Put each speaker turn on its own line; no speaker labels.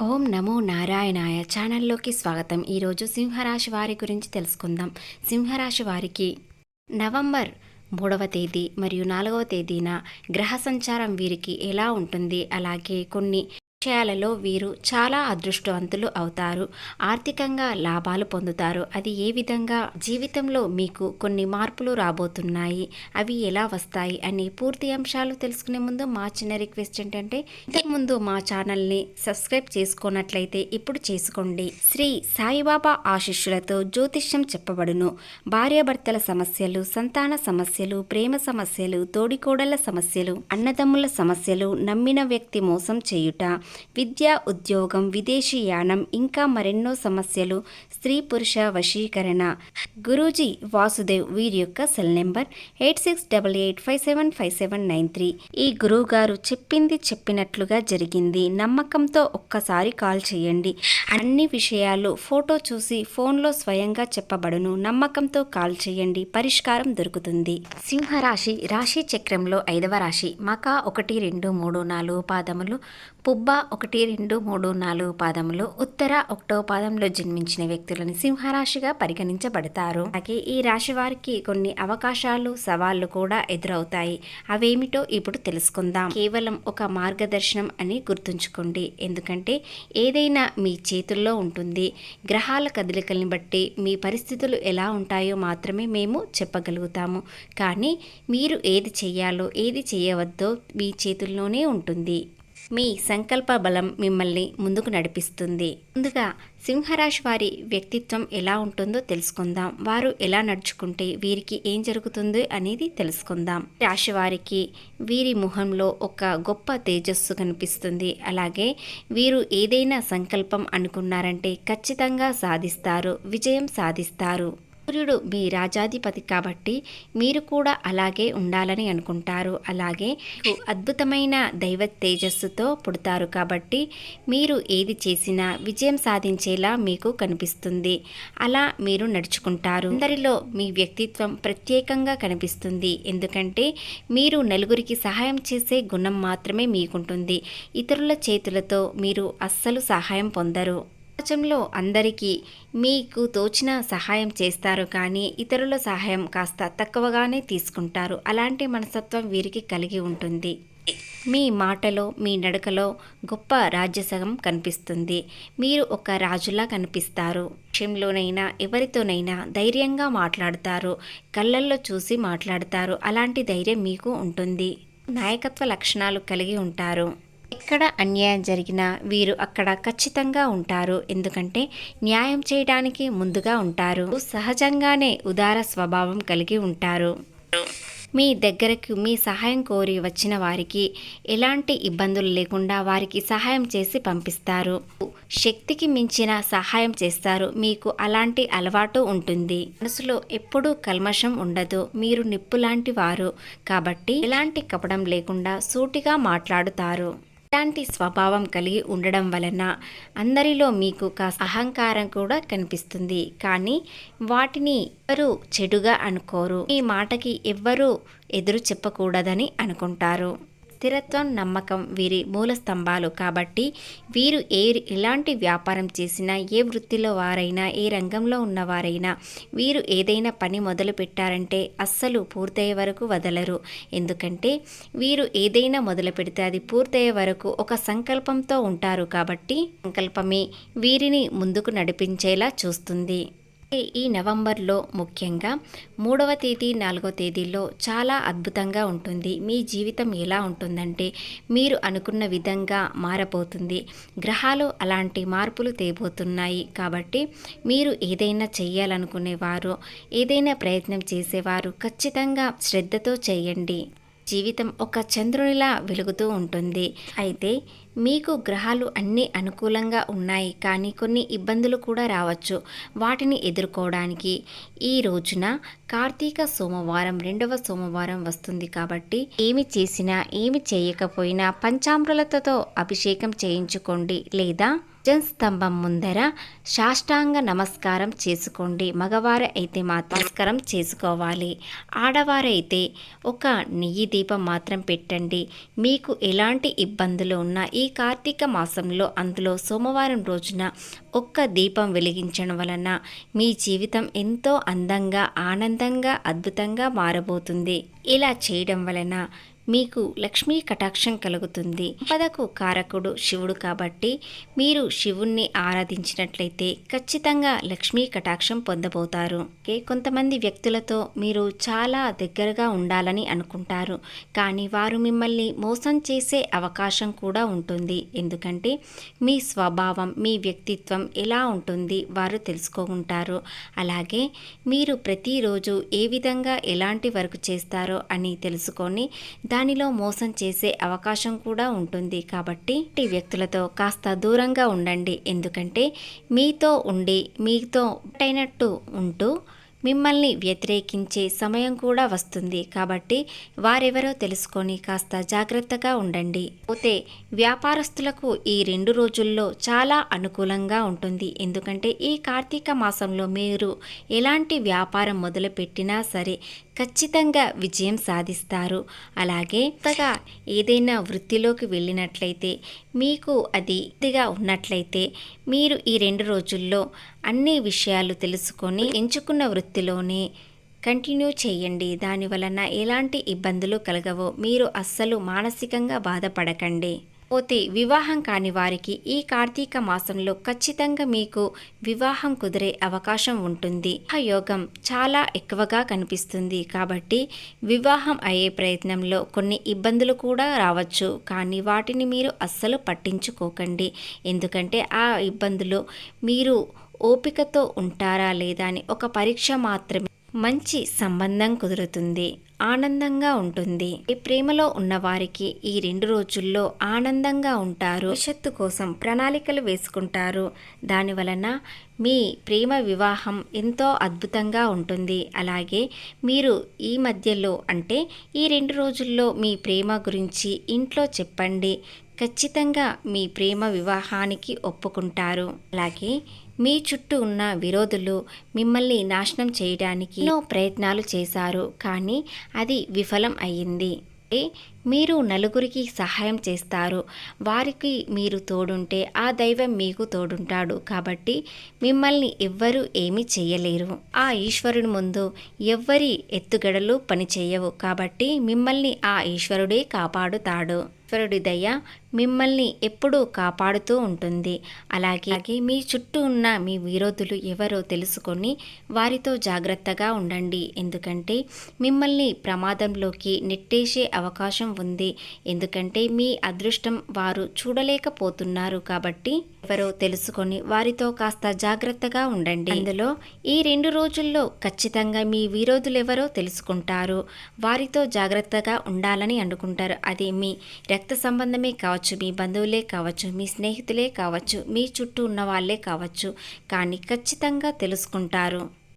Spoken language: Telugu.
ఓం నమో నారాయణాయ ఛానల్లోకి స్వాగతం. ఈరోజు సింహరాశి వారి గురించి తెలుసుకుందాం. సింహరాశి వారికి నవంబర్ 3వ తేదీ మరియు 4వ తేదీన గ్రహ సంచారం వీరికి ఎలా ఉంటుంది, అలాగే కొన్ని విషయాలలో వీరు చాలా అదృష్టవంతులు అవుతారు. ఆర్థికంగా లాభాలు పొందుతారు. అది ఏ విధంగా, జీవితంలో మీకు కొన్ని మార్పులు రాబోతున్నాయి, అవి ఎలా వస్తాయి అనే పూర్తి అంశాలు తెలుసుకునే ముందు మా చిన్న రిక్వెస్ట్ ఏంటంటే, ఇంతకుముందు మా ఛానల్ని సబ్స్క్రైబ్ చేసుకున్నట్లయితే ఇప్పుడు చేసుకోండి. శ్రీ సాయిబాబా ఆశీస్సులతో జ్యోతిష్యం చెప్పబడును. భార్యాభర్తల సమస్యలు, సంతాన సమస్యలు, ప్రేమ సమస్యలు, తోడికోడళ్ల సమస్యలు, అన్నదమ్ముల సమస్యలు, నమ్మిన వ్యక్తి మోసం చేయుట, విద్య, ఉద్యోగం, విదేశీయానం, ఇంకా మరెన్నో సమస్యలు, స్త్రీ పురుష వశీకరణ. గురూజీ వాసుదేవ్ వీరి యొక్క సెల్ నెంబర్ 8688575793. ఈ గురువు గారు చెప్పింది చెప్పినట్లుగా జరిగింది. నమ్మకంతో ఒక్కసారి కాల్ చేయండి. అన్ని విషయాలు ఫోటో చూసి ఫోన్లో స్వయంగా చెప్పబడును. నమ్మకంతో కాల్ చేయండి, పరిష్కారం దొరుకుతుంది. సింహరాశి రాశి చక్రంలో 5వ రాశి. మక 1, 2, 3, 4 పాదములు, పుబ్బ 1, 2, 3, 4 పాదములు, ఉత్తర 1వ పాదంలో జన్మించిన వ్యక్తులను సింహరాశిగా పరిగణించబడతారు. అలాగే ఈ రాశి వారికి కొన్ని అవకాశాలు, సవాళ్లు కూడా ఎదురవుతాయి. అవేమిటో ఇప్పుడు తెలుసుకుందాం. కేవలం ఒక మార్గదర్శనం అని గుర్తుంచుకోండి, ఎందుకంటే ఏదైనా మీ చేతుల్లో ఉంటుంది. గ్రహాల కదలికల్ని బట్టి మీ పరిస్థితులు ఎలా ఉంటాయో మాత్రమే మేము చెప్పగలుగుతాము. కానీ మీరు ఏది చెయ్యాలో, ఏది చేయవద్దో మీ చేతుల్లోనే ఉంటుంది. మీ సంకల్ప బలం మిమ్మల్ని ముందుకు నడిపిస్తుంది. ముందుగా సింహరాశి వారి వ్యక్తిత్వం ఎలా ఉంటుందో తెలుసుకుందాం. వారు ఎలా నడుచుకుంటే వీరికి ఏం జరుగుతుంది అనేది తెలుసుకుందాం. రాశి వారికి వీరి ముఖంలో ఒక గొప్ప తేజస్సు కనిపిస్తుంది. అలాగే వీరు ఏదైనా సంకల్పం అనుకున్నారంటే ఖచ్చితంగా సాధిస్తారు, విజయం సాధిస్తారు. సూర్యుడు మీ రాజాధిపతి కాబట్టి మీరు కూడా అలాగే ఉండాలని అనుకుంటారు. అలాగే అద్భుతమైన దైవ తేజస్సుతో పుడతారు కాబట్టి మీరు ఏది చేసినా విజయం సాధించేలా మీకు కనిపిస్తుంది. అలా మీరు నడుచుకుంటారు. అందరిలో మీ వ్యక్తిత్వం ప్రత్యేకంగా కనిపిస్తుంది. ఎందుకంటే మీరు నలుగురికి సహాయం చేసే గుణం మాత్రమే మీకుంటుంది. ఇతరుల చేతులతో మీరు అస్సలు సహాయం పొందరు. సమాజంలో అందరికీ మీకు తోచిన సహాయం చేస్తారు, కానీ ఇతరుల సహాయం కాస్త తక్కువగానే తీసుకుంటారు. అలాంటి మనస్తత్వం వీరికి కలిగి ఉంటుంది. మీ మాటలో, మీ నడకలో గొప్ప రాజ్యసగం కనిపిస్తుంది. మీరు ఒక రాజులా కనిపిస్తారు. విషయంలోనైనా ఎవరితోనైనా ధైర్యంగా మాట్లాడతారు, కళ్ళల్లో చూసి మాట్లాడతారు. అలాంటి ధైర్యం మీకు ఉంటుంది. నాయకత్వ లక్షణాలు కలిగి ఉంటారు. ఎక్కడ అన్యాయం జరిగినా వీరు అక్కడ ఖచ్చితంగా ఉంటారు. ఎందుకంటే న్యాయం చేయడానికి ముందుగా ఉంటారు. సహజంగానే ఉదార స్వభావం కలిగి ఉంటారు. మీ దగ్గరకు మీ సహాయం కోరి వచ్చిన వారికి ఎలాంటి ఇబ్బందులు లేకుండా వారికి సహాయం చేసి పంపిస్తారు. శక్తికి మించిన సహాయం చేస్తారు. మీకు అలాంటి అలవాటు ఉంటుంది. మనసులో ఎప్పుడూ కల్మషం ఉండదు. మీరు నిప్పు లాంటి వారు కాబట్టి ఎలాంటి కపడం లేకుండా సూటిగా మాట్లాడుతారు. ఇలాంటి స్వభావం కలిగి ఉండడం వలన అందరిలో మీకు కాస్త అహంకారం కూడా కనిపిస్తుంది. కానీ వాటిని ఎవరు చెడుగా అనుకోరు. ఈ మాటకి ఎవ్వరూ ఎదురు చెప్పకూడదని అనుకుంటారు. స్థిరత్వం, నమ్మకం వీరి మూల స్తంభాలు కాబట్టి వీరు ఎలాంటి వ్యాపారం చేసినా, ఏ వృత్తిలో వారైనా, ఏ రంగంలో ఉన్నవారైనా వీరు ఏదైనా పని మొదలు పెట్టారంటే అస్సలు పూర్తయ్యే వరకు వదలరు. ఎందుకంటే వీరు ఏదైనా మొదలు పెడితే అది పూర్తయ్యే వరకు ఒక సంకల్పంతో ఉంటారు. కాబట్టి సంకల్పమే వీరిని ముందుకు నడిపించేలా చూస్తుంది. ఈ నవంబర్లో ముఖ్యంగా 3వ తేదీ, 4వ తేదీల్లో చాలా అద్భుతంగా ఉంటుంది. మీ జీవితం ఎలా ఉంటుందంటే మీరు అనుకున్న విధంగా మారబోతుంది. గ్రహాలు అలాంటి మార్పులు తేబోతున్నాయి. కాబట్టి మీరు ఏదైనా చెయ్యాలనుకునేవారు, ఏదైనా ప్రయత్నం చేసేవారు ఖచ్చితంగా శ్రద్ధతో చేయండి. జీవితం ఒక చంద్రునిలా వెలుగుతూ ఉంటుంది. అయితే మీకు గ్రహాలు అన్నీ అనుకూలంగా ఉన్నాయి, కానీ కొన్ని ఇబ్బందులు కూడా రావచ్చు. వాటిని ఎదుర్కోవడానికి ఈ రోజున కార్తీక సోమవారం, 2వ సోమవారం వస్తుంది కాబట్టి ఏమి చేసినా, ఏమి చేయకపోయినా పంచామృతతో అభిషేకం చేయించుకోండి, లేదా స్తంభం ముందర సాష్టాంగ నమస్కారం చేసుకోండి. మగవారు అయితే మాత్రం నమస్కారం చేసుకోవాలి. ఆడవారైతే ఒక నెయ్యి దీపం మాత్రం పెట్టండి. మీకు ఎలాంటి ఇబ్బందులు ఉన్నా ఈ కార్తీక మాసంలో అందులో సోమవారం రోజున ఒక్క దీపం వెలిగించడం వలన మీ జీవితం ఎంతో అందంగా, ఆనందంగా, అద్భుతంగా మారబోతుంది. ఇలా చేయడం వలన మీకు లక్ష్మీ కటాక్షం కలుగుతుంది. సంపదకు కారకుడు శివుడు కాబట్టి మీరు శివుణ్ణి ఆరాధించినట్లయితే ఖచ్చితంగా లక్ష్మీ కటాక్షం పొందబోతారు. కొంతమంది వ్యక్తులతో మీరు చాలా దగ్గరగా ఉండాలని అనుకుంటారు, కానీ వారు మిమ్మల్ని మోసం చేసే అవకాశం కూడా ఉంటుంది. ఎందుకంటే మీ స్వభావం, మీ వ్యక్తిత్వం ఎలా ఉంటుంది వారు తెలుసుకుంటారు. అలాగే మీరు ప్రతిరోజు ఏ విధంగా ఎలాంటి వర్క్ చేస్తారో అని తెలుసుకొని దానిలో మోసం చేసే అవకాశం కూడా ఉంటుంది. కాబట్టి ఈ వ్యక్తులతో కాస్త దూరంగా ఉండండి. ఎందుకంటే మీతో ఉండి మీతో అయినట్టు ఉంటూ మిమ్మల్ని వ్యతిరేకించే సమయం కూడా వస్తుంది. కాబట్టి వారెవరో తెలుసుకొని కాస్త జాగ్రత్తగా ఉండండి. పోతే వ్యాపారస్తులకు ఈ 2 రోజుల్లో చాలా అనుకూలంగా ఉంటుంది. ఎందుకంటే ఈ కార్తీక మాసంలో మీరు ఎలాంటి వ్యాపారం మొదలుపెట్టినా సరే ఖచ్చితంగా విజయం సాధిస్తారు. అలాగే కొత్తగా ఏదైనా వృత్తిలోకి వెళ్ళినట్లయితే మీకు అది ఇదిగా ఉన్నట్లయితే మీరు ఈ 2 రోజుల్లో అన్ని విషయాలు తెలుసుకొని ఎంచుకున్న వృత్తిలోనే కంటిన్యూ చేయండి. దాని వలన ఎలాంటి ఇబ్బందులు కలగవో. మీరు అస్సలు మానసికంగా బాధపడకండి. పోతే వివాహం కాని వారికి ఈ కార్తీక మాసంలో ఖచ్చితంగా మీకు వివాహం కుదిరే అవకాశం ఉంటుంది. ఆ యోగం చాలా ఎక్కువగా కనిపిస్తుంది. కాబట్టి వివాహం అయ్యే ప్రయత్నంలో కొన్ని ఇబ్బందులు కూడా రావచ్చు, కానీ వాటిని మీరు అస్సలు పట్టించుకోకండి. ఎందుకంటే ఆ ఇబ్బందులు మీరు ఓపికతో ఉంటారా లేదా అని ఒక పరీక్ష మాత్రమే. మంచి సంబంధం కుదురుతుంది, ఆనందంగా ఉంటుంది. ఈ ప్రేమలో ఉన్నవారికి ఈ 2 రోజుల్లో ఆనందంగా ఉంటారు. భవిష్యత్తు కోసం ప్రణాళికలు వేసుకుంటారు. దాని వలన మీ ప్రేమ వివాహం ఎంతో అద్భుతంగా ఉంటుంది. అలాగే మీరు ఈ మధ్యలో అంటే ఈ 2 రోజుల్లో మీ ప్రేమ గురించి ఇంట్లో చెప్పండి. ఖచ్చితంగా మీ ప్రేమ వివాహానికి ఒప్పుకుంటారు. అలాగే మీ చుట్టూ ఉన్న విరోధులు మిమ్మల్ని నాశనం చేయడానికి ఎన్నో ప్రయత్నాలు చేశారు, కానీ అది విఫలం అయ్యింది. మీరు నలుగురికి సహాయం చేస్తారు. వారికి మీరు తోడుంటే ఆ దైవం మీకు తోడుంటాడు. కాబట్టి మిమ్మల్ని ఎవ్వరూ ఏమీ చేయలేరు. ఆ ఈశ్వరుని ముందు ఎవ్వరి ఎత్తుగడలు పనిచేయవు. కాబట్టి మిమ్మల్ని ఆ ఈశ్వరుడే కాపాడుతాడు. ఈశ్వరుడి దయ మిమ్మల్ని ఎప్పుడూ కాపాడుతూ ఉంటుంది. అలాగే మీ చుట్టూ ఉన్న మీ విరోధులు ఎవరో తెలుసుకొని వారితో జాగ్రత్తగా ఉండండి. ఎందుకంటే మిమ్మల్ని ప్రమాదంలోకి నెట్టేసే అవకాశం ఉంది. ఎందుకంటే మీ అదృష్టం వారు చూడలేకపోతున్నారు. కాబట్టి ఎవరో తెలుసుకొని వారితో కాస్త జాగ్రత్తగా ఉండండి. అందులో ఈ 2 రోజుల్లో ఖచ్చితంగా మీ విరోధులెవరో తెలుసుకుంటారు. వారితో జాగ్రత్తగా ఉండాలని అనుకుంటారు. అది మీ రక్త సంబంధమే కావచ్చు, మీ బంధువులే కావచ్చు, మీ స్నేహితులే కావచ్చు, మీ చుట్టూ ఉన్న వాళ్ళే కావచ్చు, కానీ ఖచ్చితంగా తెలుసుకుంటారు.